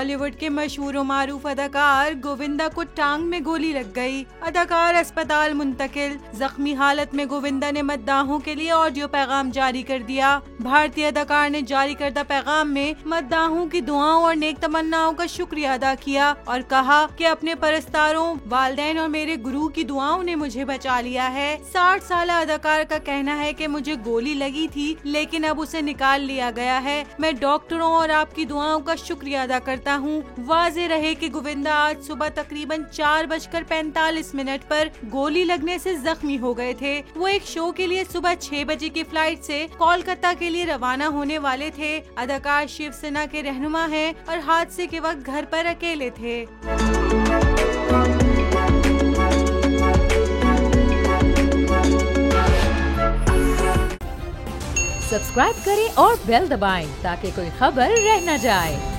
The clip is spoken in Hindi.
बॉलीवुड के मशहूर और मारूफ अदाकार गोविंदा को टांग में गोली लग गई। अदाकार अस्पताल मुंतकिल। जख्मी हालत में गोविंदा ने मद्दाहों के लिए ऑडियो पैगाम जारी कर दिया। भारतीय अदाकार ने जारी करदा पैगाम में मद्दाहों की दुआओं और नेक तमन्नाओं का शुक्रिया अदा किया और कहा कि अपने परस्तारों, वालिदैन और मेरे गुरु की दुआओं ने मुझे बचा लिया है। 60 साल अदाकार का कहना है कि मुझे गोली लगी थी लेकिन अब उसे निकाल लिया गया है। मैं डॉक्टरों और आपकी दुआओं का शुक्रिया अदा करता हूँ। वाज़ेह रहे कि गोविंदा आज सुबह तकरीबन 4:45 पर गोली लगने से जख्मी हो गए थे। वो एक शो के लिए सुबह 6 बजे की फ्लाइट से कोलकाता के लिए रवाना होने वाले थे। अदाकार शिवसेना के रहनुमा हैं और हादसे के वक्त घर पर अकेले थे। सब्सक्राइब करें और बेल दबाएं ताकि कोई खबर रह न जाए।